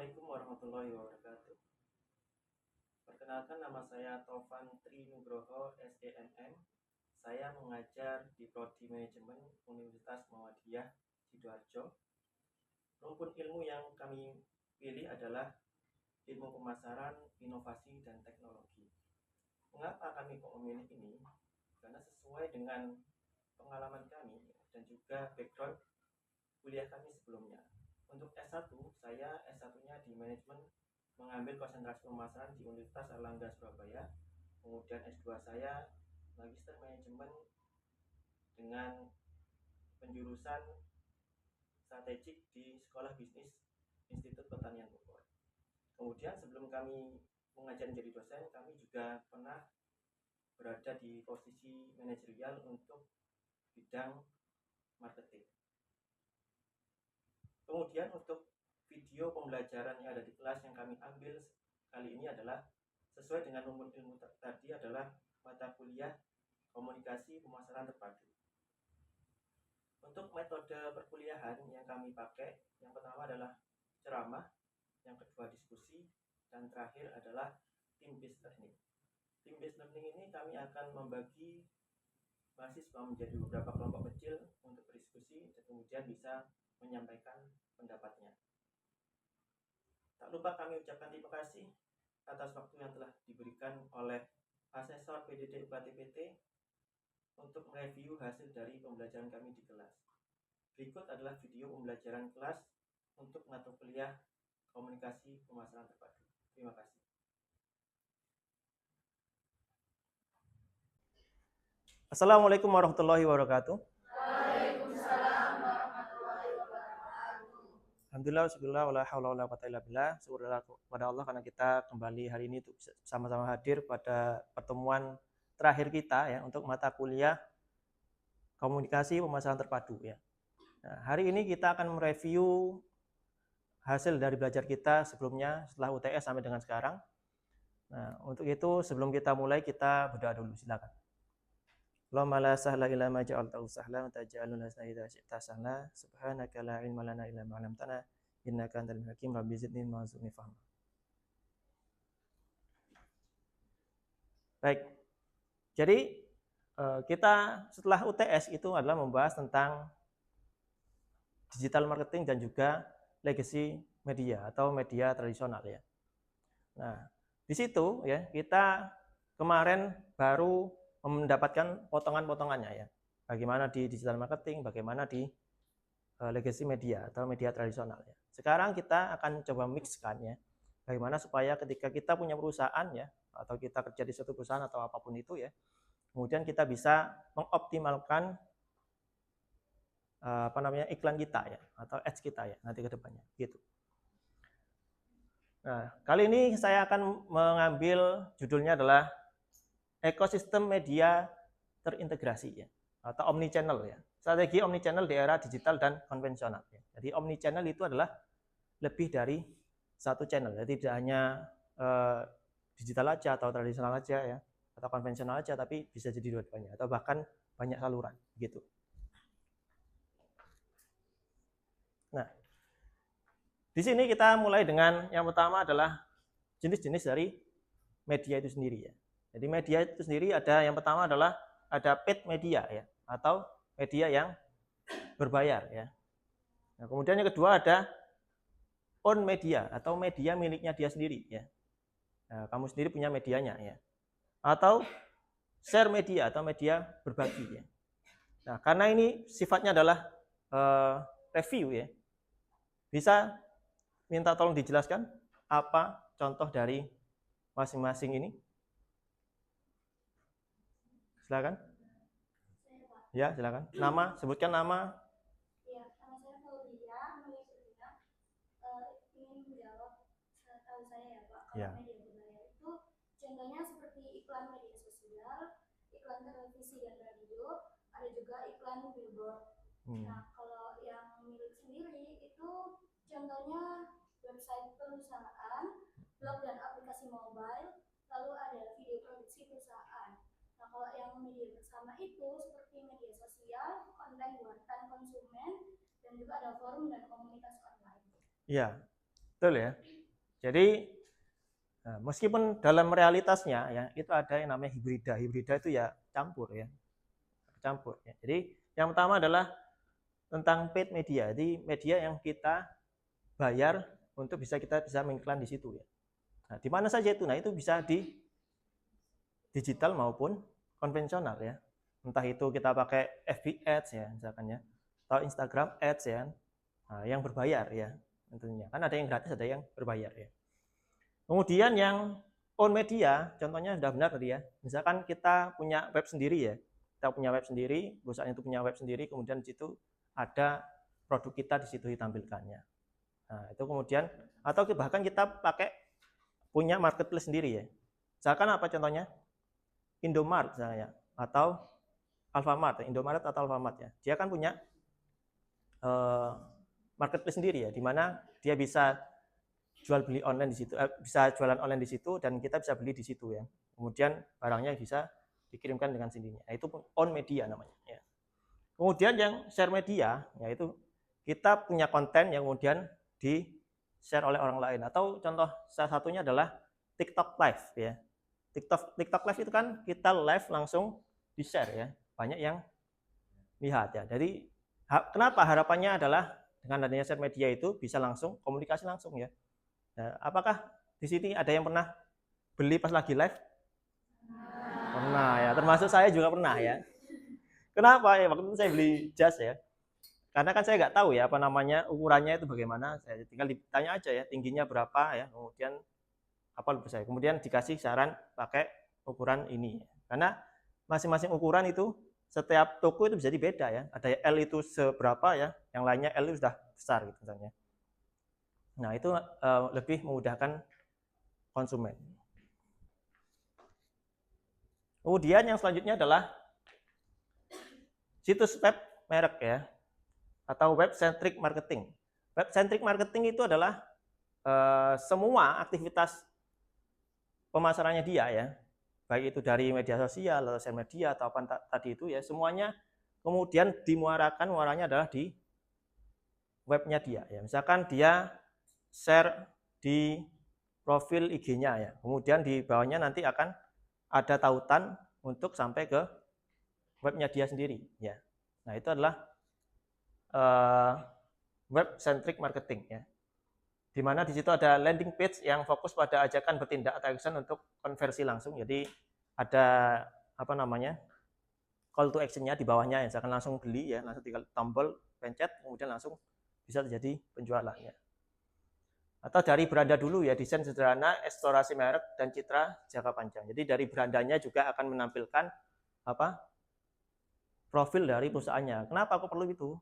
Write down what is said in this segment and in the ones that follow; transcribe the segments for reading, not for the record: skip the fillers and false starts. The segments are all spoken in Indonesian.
Assalamualaikum warahmatullahi wabarakatuh. Perkenalkan, nama saya Tovan Tri Nugroho, SEMM. Saya mengajar di Prodi Manajemen Universitas Muhammadiyah Sidoarjo. Rumpun ilmu yang kami pilih adalah ilmu pemasaran, inovasi, dan teknologi. Mengapa kami kok memilih ini? Karena sesuai dengan pengalaman kami dan juga background kuliah kami sebelumnya. Untuk S1, saya S1-nya di manajemen, mengambil konsentrasi pemasaran di Universitas Airlangga Surabaya. Kemudian S2 saya Magister Manajemen dengan penjurusan strategik di Sekolah Bisnis Institut Pertanian Bogor. Kemudian sebelum kami mengajar menjadi dosen, kami juga pernah berada di posisi manajerial untuk bidang marketing. Kemudian untuk video pembelajaran yang ada di kelas yang kami ambil kali ini adalah sesuai dengan rumpun ilmu tadi, adalah mata kuliah komunikasi pemasaran terpadu. Untuk metode perkuliahan yang kami pakai, yang pertama adalah ceramah, yang kedua diskusi, dan terakhir adalah team-based learning. Team-based learning ini kami akan membagi mahasiswa menjadi beberapa kelompok kecil untuk berdiskusi dan kemudian bisa menyampaikan pendapatnya. Tak lupa kami ucapkan terima kasih atas waktu yang telah diberikan oleh asesor PDD UKT-PT untuk mereview hasil dari pembelajaran kami di kelas. Berikut adalah video pembelajaran kelas untuk mata kuliah komunikasi pemasaran terpadu. Terima kasih. Assalamualaikum warahmatullahi wabarakatuh. Waalaikumsalam warahmatullahi wabarakatuh. Alhamdulillah, bismillah, wala haula wala quwwata illa billah. Syukurlah kepada Allah karena kita kembali hari ini untuk sama-sama hadir pada pertemuan terakhir kita ya untuk mata kuliah komunikasi pemasaran terpadu ya. Nah, hari ini kita akan mereview hasil dari belajar kita sebelumnya setelah UTS sampai dengan sekarang. Nah, untuk itu sebelum kita mulai kita berdoa dulu, silakan. Allahumma la sahla illa ma ja'altahu sahla wa taj'alul hasana idza syi'ta sahla subhanaka la ilma lana illa ma 'allamtana innaka antal hakim rabbi zidni warzuqni fahma. Baik. Jadi kita setelah UTS itu adalah membahas tentang digital marketing dan juga legacy media atau media tradisional ya. Nah, di situ ya kita kemarin baru mendapatkan potongan-potongannya ya. Bagaimana di digital marketing, bagaimana di legacy media atau media tradisional ya. Sekarang kita akan coba mixkan ya. Bagaimana supaya ketika kita punya perusahaan ya atau kita kerja di suatu perusahaan atau apapun itu ya, kemudian kita bisa mengoptimalkan iklan kita ya atau ads kita ya nanti ke depannya gitu. Nah, kali ini saya akan mengambil judulnya adalah ekosistem media terintegrasi ya atau omnichannel ya. Strategi omnichannel di era digital dan konvensional ya. Jadi omnichannel itu adalah lebih dari satu channel ya, tidak hanya digital aja atau tradisional aja ya atau konvensional aja, tapi bisa jadi dua-duanya atau bahkan banyak saluran gitu. Nah, di sini kita mulai dengan yang pertama adalah jenis-jenis dari media itu sendiri ya. Jadi media itu sendiri ada yang pertama adalah ada paid media ya atau media yang berbayar ya. Nah, kemudian yang kedua ada own media atau media miliknya dia sendiri ya. Nah, kamu sendiri punya medianya ya. Atau share media atau media berbagi ya. Nah, karena ini sifatnya adalah review ya. Bisa minta tolong dijelaskan apa contoh dari masing-masing ini? Silakan. Ya, silakan. Nama, sebutkan nama. Ya, nama saya Faulia, ingin menjawab setahu saya ya Pak, kalau Ya. media berbayar itu contohnya seperti iklan media sosial, iklan televisi dan radio, ada juga iklan billboard. Nah, kalau yang milik sendiri itu contohnya website perusahaan, blog dan aplikasi mobile, lalu ada video produksi perusahaan. Nah, kalau yang media bersama itu seperti media sosial, konten buatan konsumen, dan juga ada forum dan komunitas online. Iya, betul ya. Jadi meskipun dalam realitasnya ya itu ada yang namanya hibrida. Hibrida itu ya campur ya. Campur ya. Jadi yang pertama adalah tentang paid media. Jadi media yang kita bayar untuk kita bisa mengiklan di situ ya. Nah, di mana saja itu? Nah, itu bisa di digital maupun konvensional ya. Entah itu kita pakai FB Ads ya misalkan ya, atau Instagram Ads ya. Nah, yang berbayar ya tentunya. Kan ada yang gratis, ada yang berbayar ya. Kemudian yang own media, contohnya sudah benar tadi ya. Misalkan kita punya web sendiri ya. Kita punya web sendiri, perusahaan itu punya web sendiri, kemudian di situ ada produk kita di situ ditampilkannya. Nah, itu kemudian atau bahkan kita pakai punya marketplace sendiri ya. Misalkan apa contohnya? Indomart misalnya atau Alfamart, Indomaret atau Alfamart ya. Dia kan punya marketplace sendiri ya, di mana dia bisa jual beli online di situ, bisa jualan online di situ dan kita bisa beli di situ ya. Kemudian barangnya bisa dikirimkan dengan sendirinya. Nah, itu own media namanya ya. Kemudian yang share media yaitu kita punya konten yang kemudian di share oleh orang lain, atau contoh salah satunya adalah TikTok Live ya. TikTok Live itu kan kita live langsung di share ya, banyak yang lihat ya. Jadi kenapa harapannya adalah dengan adanya share media itu bisa langsung komunikasi langsung ya. Nah, apakah di sini ada yang pernah beli pas lagi live? Pernah ya, termasuk saya juga pernah ya. Kenapa ya? Waktu itu saya beli jas ya. Karena kan saya nggak tahu ya apa namanya ukurannya itu bagaimana. Saya tinggal ditanya aja ya tingginya berapa ya. Kemudian apa lupa saya. Kemudian dikasih saran pakai ukuran ini. Karena masing-masing ukuran itu setiap toko itu bisa beda ya. Ada L itu seberapa ya, yang lainnya L itu sudah besar gitu misalnya. Nah, itu lebih memudahkan konsumen. Kemudian yang selanjutnya adalah situs web merek ya, atau web centric marketing. Web centric marketing itu adalah semua aktivitas pemasarannya dia ya, baik itu dari media sosial atau social media atau apa tadi itu ya, semuanya kemudian muaranya adalah di webnya dia ya. Misalkan dia share di profil IG-nya ya, kemudian di bawahnya nanti akan ada tautan untuk sampai ke webnya dia sendiri ya. Nah, itu adalah web centric marketing ya, di mana di situ ada landing page yang fokus pada ajakan bertindak atau action untuk konversi langsung. Jadi ada apa namanya call to action-nya di bawahnya ya, misalkan langsung beli ya, langsung tinggal tombol pencet kemudian langsung bisa terjadi penjualan ya. Atau dari beranda dulu ya, desain sederhana, eksplorasi merek dan citra jangka panjang. Jadi dari berandanya juga akan menampilkan apa profil dari perusahaannya. Kenapa aku perlu itu?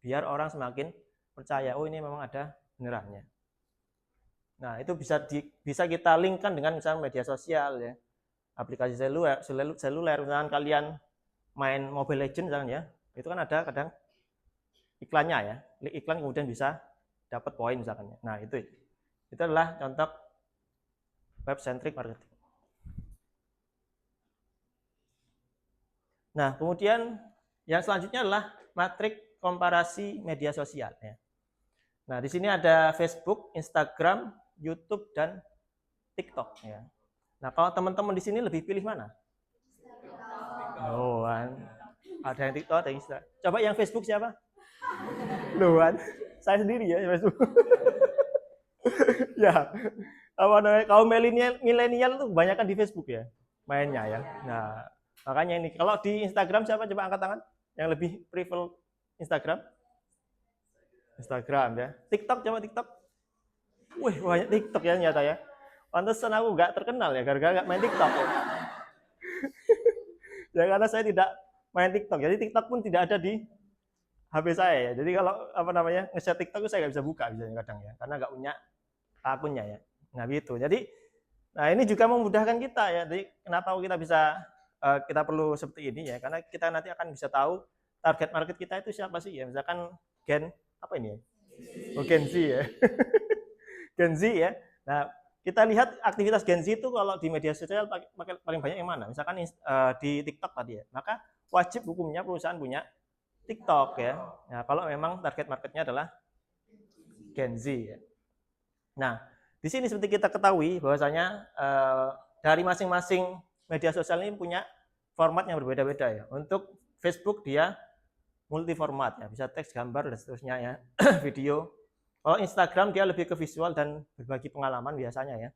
Biar orang semakin percaya, oh ini memang ada benerannya. Nah, itu bisa kita linkkan dengan misalnya media sosial ya, aplikasi seluler misalkan kalian main Mobile Legends misalnya ya, itu kan ada kadang iklannya ya, iklan kemudian bisa dapat poin misalkan. Nah, itu adalah contoh web centric marketing. Nah, kemudian yang selanjutnya adalah matrik komparasi media sosial ya. Nah, di sini ada Facebook, Instagram, YouTube dan TikTok ya. Nah, kalau teman-teman di sini lebih pilih mana? Oh, ada yang TikTok, ada yang Instagram. Coba yang Facebook siapa? Luan, saya sendiri ya Facebook. Ya, apa namanya, kaum milenial tuh kebanyakan di Facebook ya mainnya ya. Nah, makanya ini kalau di Instagram siapa, coba angkat tangan yang lebih prefer Instagram ya. TikTok, coba TikTok. Wih, banyak TikTok ya nyata ya. Pantesan aku nggak terkenal ya gara-gara nggak main TikTok ya. Ya karena saya tidak main TikTok, jadi TikTok pun tidak ada di HP saya ya. Jadi kalau apa namanya nge-share TikTok saya nggak bisa buka biasanya kadang ya, karena nggak punya akunnya ya. Nah gitu. Jadi, nah ini juga memudahkan kita ya. Jadi kenapa kita bisa kita perlu seperti ini ya? Karena kita nanti akan bisa tahu target market kita itu siapa sih ya. Misalkan Gen apa ini ya? Oh, Gen Z ya. Gen Z ya. Nah kita lihat aktivitas Gen Z itu kalau di media sosial paling banyak yang mana? Misalkan di TikTok tadi ya. Maka wajib hukumnya perusahaan punya TikTok ya. Nah, kalau memang target marketnya adalah Gen Z ya. Nah, Di sini seperti kita ketahui bahwasanya dari masing-masing media sosial ini punya format yang berbeda-beda ya. Untuk Facebook dia multi format ya, bisa teks, gambar dan seterusnya ya, video. Kalau Instagram dia lebih ke visual dan berbagi pengalaman biasanya ya.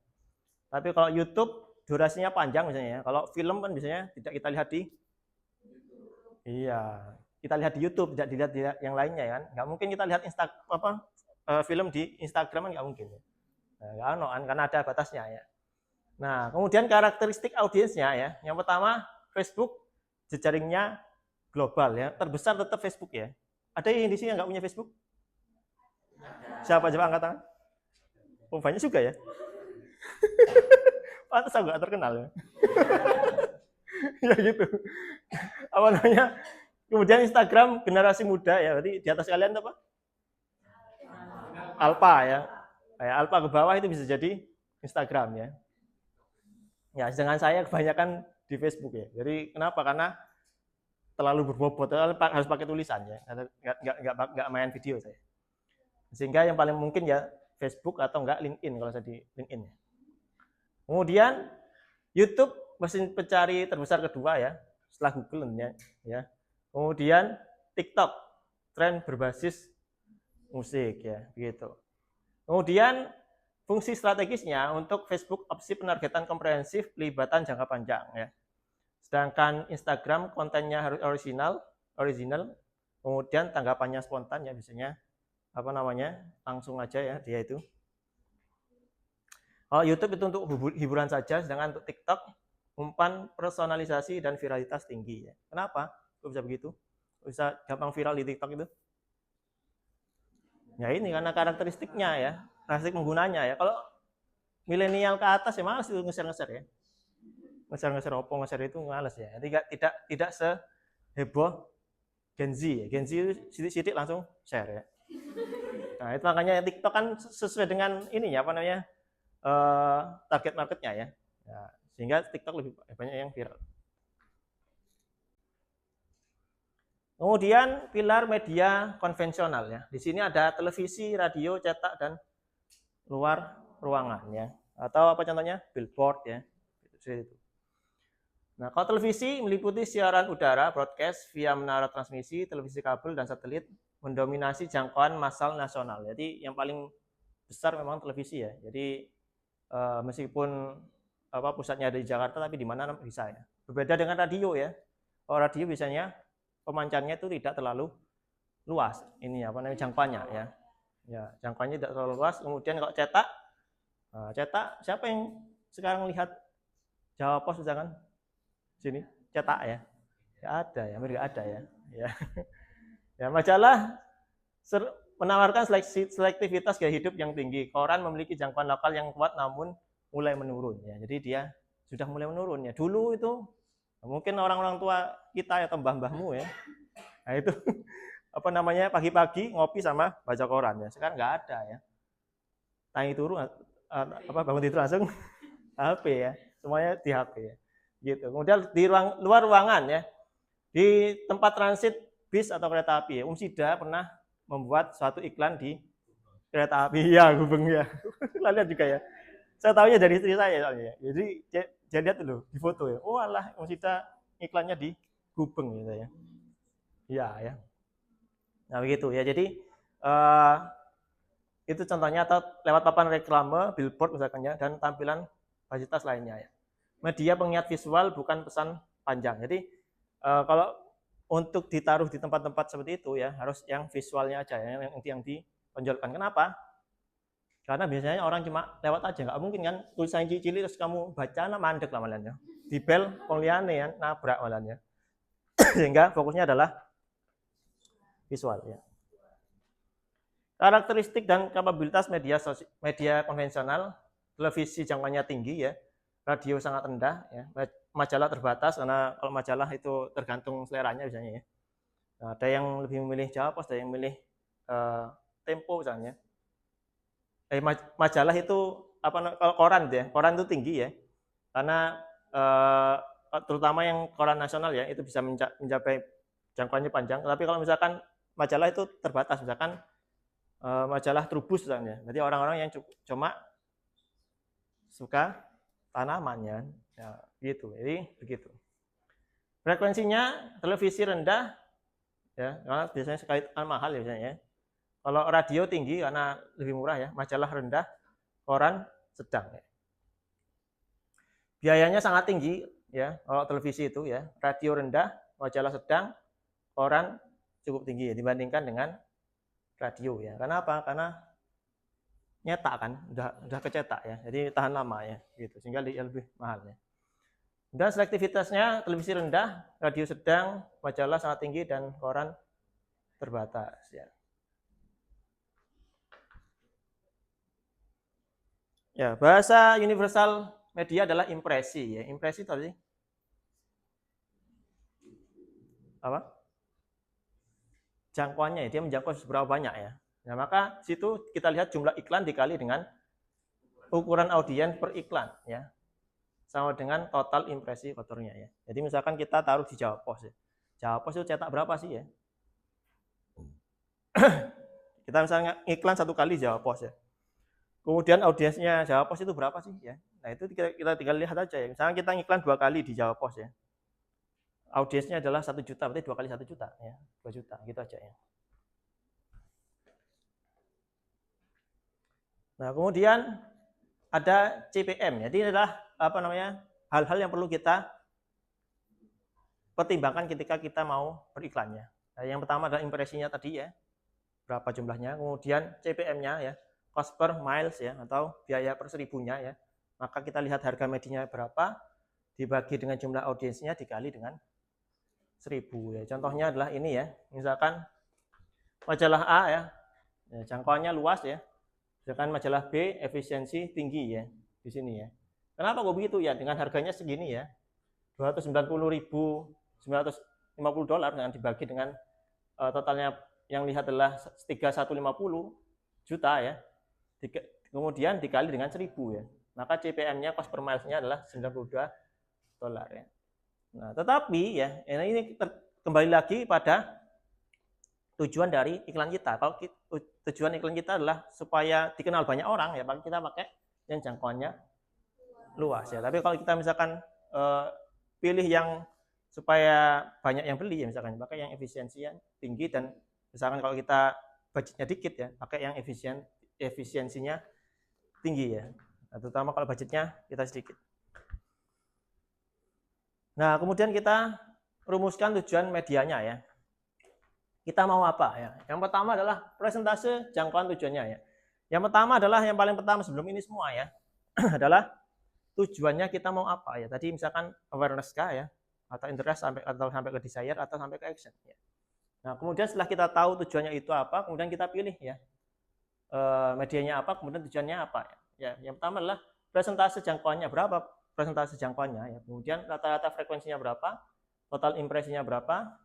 Tapi kalau YouTube durasinya panjang misalnya ya. Kalau film kan biasanya tidak kita lihat di kita lihat di YouTube, tidak dilihat di yang lainnya kan. Nggak mungkin kita lihat film di Instagram kan nggak mungkin. Nah, karena ada batasnya ya. Nah, kemudian karakteristik audiensnya ya. Yang pertama, Facebook jejaringnya global ya. Terbesar tetap Facebook ya. Ada yang di sini yang nggak punya Facebook? Siapa coba angkat tangan? Oh, banyak juga ya. Pantas aku nggak terkenal ya. Ya gitu. Apa namanya? Kemudian Instagram generasi muda ya. Berarti di atas kalian apa? Alpha ya. Kayak alpha ke bawah itu bisa jadi Instagram ya. Ya, sedangkan saya kebanyakan di Facebook ya. Jadi kenapa? Karena terlalu berbobot, harus pakai tulisan ya. Nggak main video saya. Sehingga yang paling mungkin ya Facebook atau enggak LinkedIn kalau saya di LinkedIn ya. Kemudian YouTube mesin pencari terbesar kedua ya, setelah Google ya. Kemudian TikTok, tren berbasis musik ya, begitu. Kemudian fungsi strategisnya untuk Facebook opsi penargetan komprehensif pelibatan jangka panjang ya. Sedangkan Instagram kontennya harus original, kemudian tanggapannya spontan ya biasanya langsung aja ya dia itu. Kalau YouTube itu untuk hiburan saja, sedangkan untuk TikTok umpan personalisasi dan viralitas tinggi ya. Kenapa? Kok bisa begitu? Bisa gampang viral di TikTok itu? Ya ini karena karakteristiknya ya, karakteristik penggunanya ya. Kalau milenial ke atas ya malas itu nge-share ya. Nge-share itu malas ya. Jadi tidak seheboh Gen Z ya. Gen Z itu sidik-sidik langsung share ya. Nah, itu makanya TikTok kan sesuai dengan ininya target marketnya ya. Sehingga TikTok lebih banyak yang viral. Kemudian pilar media konvensional ya. Di sini ada televisi, radio, cetak dan luar ruangan ya. Atau apa contohnya? Billboard ya. Itu. Nah, kalau televisi meliputi siaran udara, broadcast via menara transmisi, televisi kabel dan satelit, mendominasi jangkauan massal nasional. Jadi yang paling besar memang televisi ya. Jadi meskipun pusatnya ada di Jakarta, tapi di mana bisa ya. Berbeda dengan radio ya. Kalau radio biasanya pemancarnya itu tidak terlalu luas. Ini jangkauannya ya. Ya, jangkauannya tidak terlalu luas. Kemudian kalau cetak siapa yang sekarang lihat Jawa Pos misalkan sini cetak ya? Ya ada ya, mereka ada ya. Ya, majalah menawarkan selektivitas gaya hidup yang tinggi. Koran memiliki jangkauan lokal yang kuat namun mulai menurun ya. Jadi dia sudah mulai menurun ya. Dulu itu mungkin orang-orang tua kita atau mbah-mbahmu ya. Nah itu pagi-pagi ngopi sama baca koran ya. Sekarang nggak ada ya. Tangi turu bangun tidur langsung HP ya. Semuanya di HP ya. Gitu. Kemudian di luar ruangan ya. Di tempat transit bis atau kereta api ya. Umsida pernah membuat suatu iklan di kereta api ya, Gubeng ya. Lihat juga ya. Saya tahunya dari istri saya soalnya. Jadi saya lihat dulu di foto ya. Oh alah, Umsida iklannya di Gubeng gitu ya. Iya ya. Nah begitu ya. Jadi itu contohnya atau lewat papan reklame, billboard misalkan ya, dan tampilan fasilitas lainnya ya. Media pengingat visual bukan pesan panjang. Jadi kalau untuk ditaruh di tempat-tempat seperti itu ya harus yang visualnya aja ya, yang ditonjolkan. Kenapa? Karena biasanya orang cuma lewat aja, nggak mungkin kan tulisan cilik terus kamu baca mandek lah malahnya. Di bel pengliane ya nabrak malahnya. Sehingga fokusnya adalah visual ya. Karakteristik dan kapabilitas media konvensional, televisi jangkauannya tinggi ya, radio sangat rendah ya, majalah terbatas karena kalau majalah itu tergantung seleranya biasanya ya. Nah, ada yang lebih memilih Jawa Pos, ada yang memilih Tempo misalnya. Majalah itu kalau koran ya, koran itu tinggi ya, karena terutama yang koran nasional ya itu bisa mencapai jangkauannya panjang. Tapi kalau misalkan majalah itu terbatas, misalkan majalah Trubus misalnya. Jadi orang-orang yang cuma suka tanamannya. Ya, gitu. Jadi begitu. Frekuensinya televisi rendah ya, karena biasanya sekali mahal ya biasanya ya. Kalau radio tinggi karena lebih murah ya, majalah rendah, koran sedang ya. Biayanya sangat tinggi ya, kalau televisi itu ya, radio rendah, majalah sedang, koran cukup tinggi ya, dibandingkan dengan radio ya. Karena apa? Karena nyetak kan, udah kecetak ya, jadi tahan lama ya, gitu, sehingga lebih mahal ya. Dan selektivitasnya televisi rendah, radio sedang, majalah sangat tinggi, dan koran terbatas ya. Ya, bahasa universal media adalah impresi ya. Impresi tadi apa? Jangkauannya ya, dia menjangkau seberapa banyak ya. Nah, maka situ kita lihat jumlah iklan dikali dengan ukuran audiens per iklan ya. Sama dengan total impresi kotornya ya. Jadi misalkan kita taruh di Jawa Pos ya. Jawa Pos itu cetak berapa sih ya? Kita misalnya iklan 1 kali Jawa Pos ya. Kemudian audiensnya Jawa Pos itu berapa sih ya? Nah, itu kita tinggal lihat aja ya. Misalnya kita iklan 2 kali di Jawa Pos ya. Audiensnya adalah 1 juta, berarti 2 kali 1 juta ya. 2 juta gitu aja ya. Nah, kemudian ada CPM. Jadi adalah apa namanya? Hal-hal yang perlu kita pertimbangkan ketika kita mau beriklannya. Nah, yang pertama adalah impresinya tadi ya. Berapa jumlahnya, kemudian CPM-nya ya, cost per miles ya, atau biaya per 1000-nya ya. Maka kita lihat harga medianya berapa, dibagi dengan jumlah audiensnya dikali dengan 1000 ya. Contohnya adalah ini ya, misalkan majalah A ya, jangkauannya luas ya. Misalkan majalah B efisiensi tinggi ya di sini ya. Kenapa kok begitu ya? Dengan harganya segini ya, $290.950 dengan dibagi dengan totalnya yang lihat adalah 3150 juta ya. Kemudian dikali dengan 1000 ya. Maka CPM-nya cost per miles-nya adalah $92 ya. Nah, tetapi ya, ini kembali lagi pada tujuan dari iklan kita. Kalau tujuan iklan kita adalah supaya dikenal banyak orang ya, kita pakai yang jangkauannya luas ya. Tapi kalau kita misalkan pilih yang supaya banyak yang beli ya, misalkan pakai yang efisiensinya tinggi, dan misalkan kalau kita budgetnya dikit ya, pakai yang efisiensinya tinggi ya. Nah, terutama kalau budgetnya kita sedikit. Nah, kemudian kita rumuskan tujuan medianya ya. Kita mau apa ya? Yang pertama adalah presentase jangkauan tujuannya ya. Yang pertama adalah yang paling pertama sebelum ini semua ya, adalah tujuannya kita mau apa ya. Tadi misalkan awareness kah ya, atau interest sampai ke desire, atau sampai ke action ya. Nah, kemudian setelah kita tahu tujuannya itu apa, kemudian kita pilih ya medianya apa, kemudian tujuannya apa ya. Ya, yang pertama adalah presentase jangkauannya berapa, presentase jangkauannya ya. Kemudian rata-rata frekuensinya berapa, total impresinya berapa,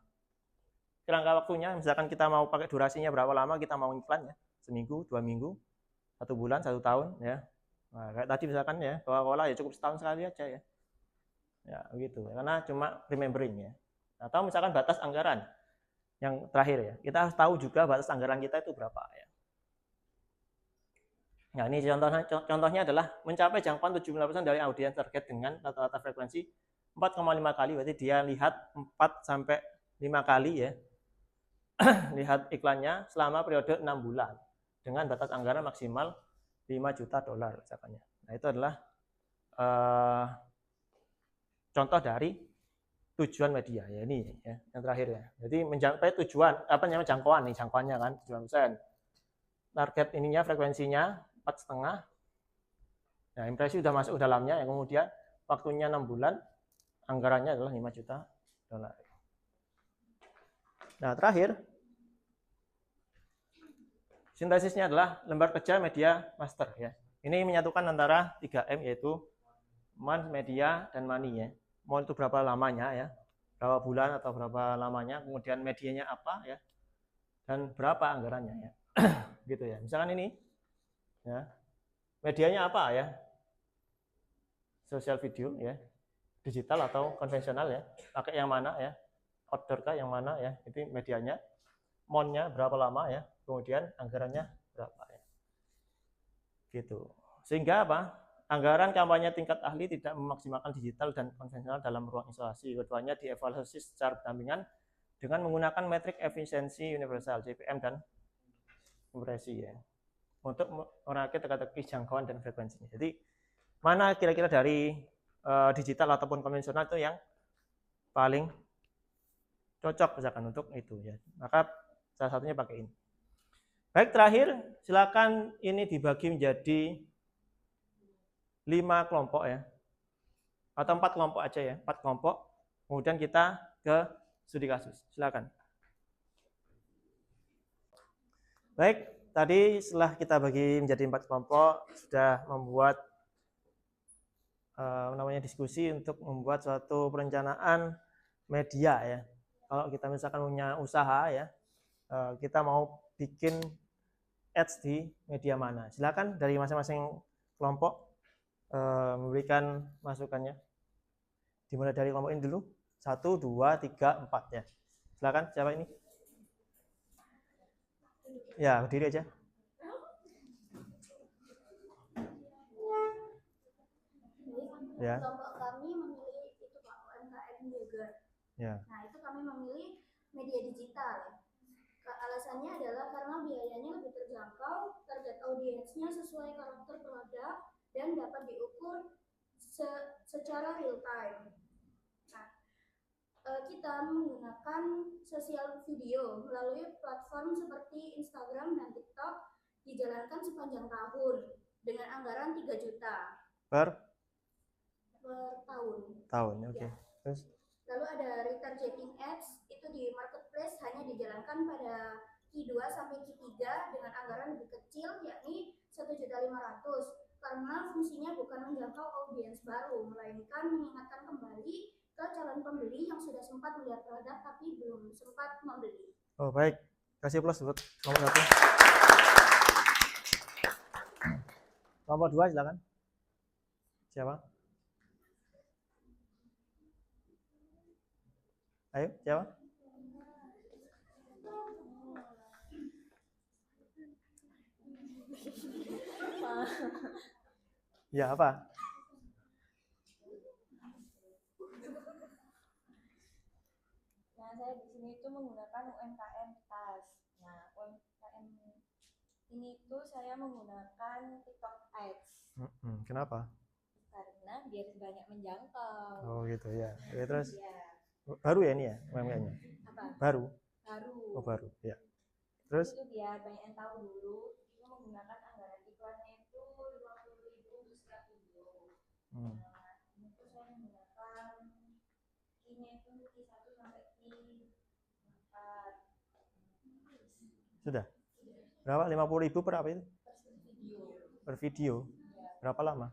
kerangka waktunya, misalkan kita mau pakai durasinya berapa lama kita mau iklan ya, seminggu, 2 minggu, 1 bulan, 1 tahun ya. Nah, kayak tadi misalkan ya, Coca-Cola ya cukup setahun sekali aja ya. Ya, begitu. Karena cuma remembering ya. Atau misalkan batas anggaran. Yang terakhir ya, kita harus tahu juga batas anggaran kita itu berapa ya. Nah, ini contohnya adalah mencapai jangkauan 75% dari audiens target dengan rata-rata frekuensi 4,5 kali, berarti dia lihat 4 sampai 5 kali ya. Lihat iklannya selama periode 6 bulan dengan batas anggaran maksimal $5 juta misalkannya. Nah, itu adalah contoh dari tujuan media ya, ini ya, yang terakhir ya. Jadi mencapai tujuan jangkauan nih, jangkauannya kan 7%. Target ininya frekuensinya 4,5. Nah, impresi sudah masuk ke dalamnya, yang kemudian waktunya 6 bulan, anggarannya adalah $5 juta. Nah, terakhir sintesisnya adalah lembar kerja media master ya. Ini menyatukan antara 3M, yaitu month, media, dan money ya. Month itu berapa lamanya ya, berapa bulan atau berapa lamanya, kemudian medianya apa ya, dan berapa anggarannya ya. Gitu ya. Misalkan ini ya, medianya apa ya, sosial video ya, digital atau konvensional ya, pakai yang mana ya, outdoor kah yang mana ya, itu medianya, monnya berapa lama ya, kemudian anggarannya berapa ya, gitu. Sehingga apa, Anggaran kampanye tingkat ahli tidak memaksimalkan digital dan konvensional dalam ruang isolasi. Keduanya dievaluasi secara berdampingan dengan menggunakan metrik efisiensi universal CPM dan kompresi ya, untuk merakit teka-teki jangkauan dan frekuensinya. Jadi mana kira-kira dari digital ataupun konvensional itu yang paling cocok misalkan untuk itu ya. Maka salah satunya pakai ini. Baik, terakhir silakan ini dibagi menjadi 5 kelompok ya, atau 4 kelompok aja ya, 4 kelompok. Kemudian kita ke studi kasus. Silakan. Baik, tadi setelah kita bagi menjadi 4 kelompok, sudah membuat namanya diskusi untuk membuat suatu perencanaan media ya. Kalau kita misalkan punya usaha ya, kita mau bikin ads di media mana. Silakan dari masing-masing kelompok memberikan masukannya. Dimulai dari kelompok ini dulu. 1, 2, 3, 4 ya. Silakan, siapa ini? Ya, berdiri aja. Ya. Kelompok kami memilih itu Pak, UMKM juga. Ya. Nah, itu kami memilih media digital. Alasannya adalah karena biayanya lebih terjangkau, target audiensnya sesuai karakter produk, dan dapat diukur secara real time. Nah, kita menggunakan sosial video melalui platform seperti Instagram dan TikTok, dijalankan sepanjang tahun dengan anggaran 3 juta per tahun. Oke. Ya. Terus? Lalu ada retargeting ads, itu di marketplace hanya dijalankan pada Q2 sampai Q3 dengan anggaran lebih kecil, yakni 1.500.000, karena fungsinya bukan menjangkau audiens baru, melainkan mengingatkan kembali ke calon pembeli yang sudah sempat melihat produk tapi belum sempat membeli. Oh baik, kasih plus buat nomor 1. Nomor 2 silakan. Siapa? Ayo, siapa? Ya, apa? Nah, saya di sini itu menggunakan UMKM tas. Nah, UMKM ini tuh saya menggunakan TikTok Ads. Kenapa? Karena biar banyak menjangkau. Oh gitu ya. Oke, terus? Ya. Baru ya ini ya UMKM-nya? Apa? Baru. Baru. Oh baru, ya. Terus? Itu biar banyak yang tahu dulu. Itu menggunakan anggaran iklannya itu 50.000 setiap video. Nah, ini tuh saya menggunakan ini itu Q1 sampai Q4. Sudah? Berapa? 50.000 per apa itu? Per video. Berapa lama?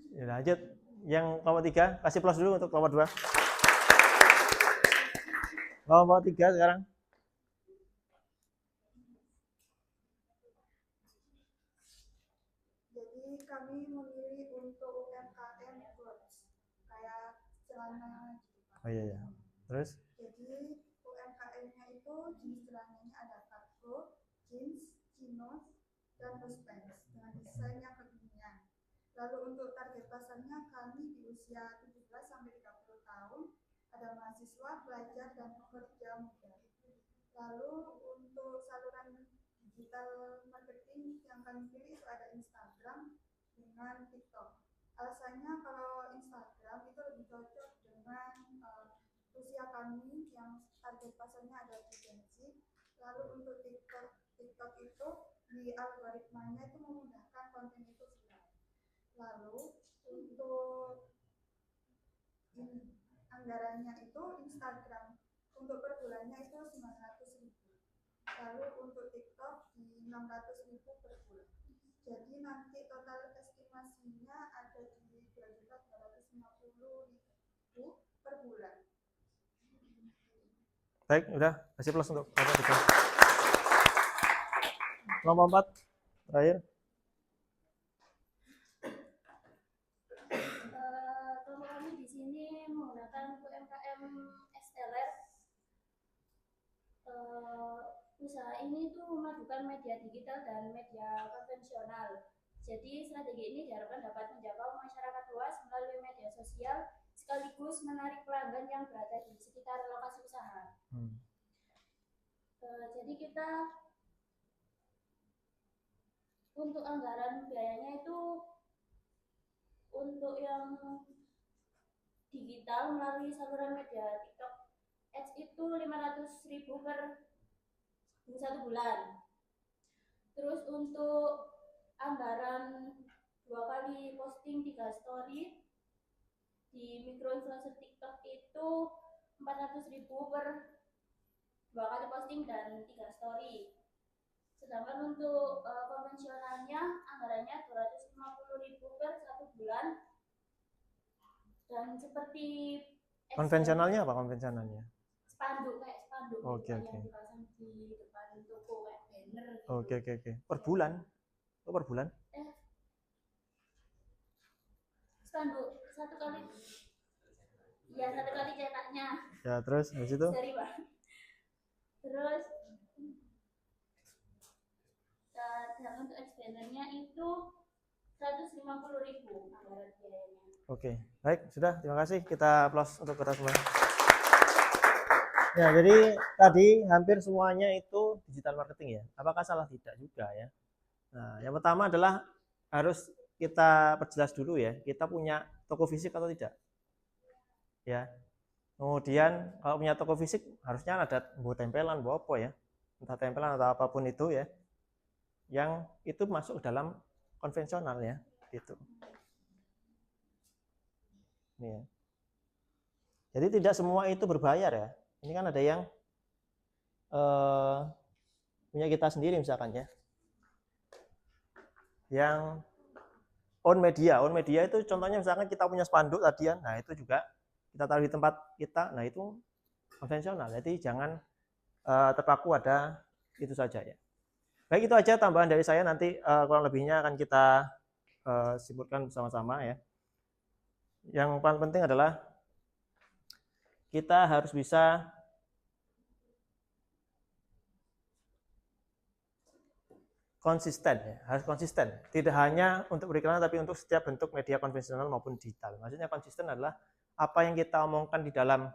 Ya, lanjut. Yang kelompok 3, kasih plus dulu untuk kelompok 2. Kelompok 3 sekarang. Jadi kami memilih untuk UMKM clothes, kayak celana. Oh iya ya. Terus? Jadi UMKM-nya itu jenis celananya ada cargo, jeans, chinos, dan loose pants dengan desain yang kekinian. Lalu untuk target pasarnya kami di usia 17 sampai 30 tahun, ada mahasiswa, pelajar, dan pekerja muda. Lalu untuk saluran digital marketing yang kami pilih itu ada Instagram dengan TikTok. Alasannya kalau Instagram itu lebih cocok dengan usia kami yang target pasarnya ada agensi. Lalu untuk TikTok itu di algoritmanya itu memudahkan konten itu viral. Lalu untuk anggarannya itu Instagram untuk per bulannya itu 900.000. Lalu untuk TikTok di 600.000 per bulan. Jadi nanti total estimasinya ada di 2.250.000 per bulan. Baik, udah kasih plus untuk kelompok 3. Kelompok 4 terakhir. Kelompok kami di sini menggunakan UMKM SLR. usaha ini tuh memadukan media digital dan media konvensional. Jadi strategi ini diharapkan dapat menjangkau masyarakat luas melalui media sosial sekaligus menarik pelanggan yang berada di sekitar lokasi usaha. Jadi kita untuk anggaran biayanya itu untuk yang digital melalui saluran media TikTok Ads itu 500.000 per 1 bulan. Terus untuk anggaran 2 kali posting 3 story di microinfluencer TikTok itu 400.000 per 2 kali posting dan 3 story. Sedangkan untuk konvensionalnya anggarannya 250.000 per 1 bulan. Dan seperti konvensionalnya apa konvensionalnya? Spanduk kayak spanduk yang dipasang di depan toko kayak banner gitu. Oke. Per bulan? Oh, per bulan? Spanduk 1 kali. Ya 1 kali cetaknya. Ya terus habis itu? Seri, Pak. Terus dan untuk expandernya itu 150.000 anggaran biayanya. Oke, baik, sudah, terima kasih. Kita applause untuk kita semua. Ya, jadi tadi hampir semuanya itu digital marketing ya. Apakah salah? Tidak juga ya. Nah, yang pertama adalah harus kita perjelas dulu ya, kita punya toko fisik atau tidak. Ya. Kemudian kalau punya toko fisik harusnya ada buat tempelan, buat apa ya. Entah tempelan atau apapun itu ya. Yang itu masuk dalam konvensional ya, gitu. Ini ya. Jadi tidak semua itu berbayar ya. Ini kan ada yang punya kita sendiri misalkan ya. Yang on media itu contohnya misalkan kita punya spanduk tadi ya. Nah, itu juga kita taruh di tempat kita. Nah, itu konvensional. Jadi jangan terpaku ada itu saja ya. Baik, itu aja tambahan dari saya, nanti kurang lebihnya akan kita simpulkan bersama-sama ya. Yang paling penting adalah kita harus bisa konsisten ya, harus konsisten. Tidak hanya untuk beriklan tapi untuk setiap bentuk media konvensional maupun digital. Maksudnya konsisten adalah apa yang kita omongkan di dalam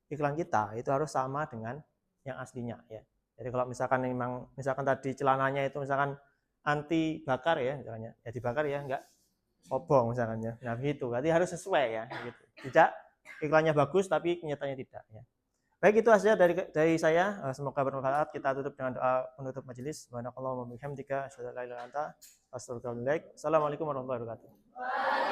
iklan kita itu harus sama dengan yang aslinya ya. Jadi kalau misalkan tadi celananya itu misalkan anti bakar ya misalnya, ya dibakar ya enggak obong misalkan ya. Nah begitu, berarti harus sesuai ya gitu. Tidak iklannya bagus tapi kenyataannya tidak ya. Baik, itu saja dari saya, semoga bermanfaat. Kita tutup dengan doa penutup majelis. Subhanakallahumma wa bihamdika asyhadu an la ilaha illa anta astaghfiruka wa atubu ilaik. Assalamualaikum warahmatullahi wabarakatuh.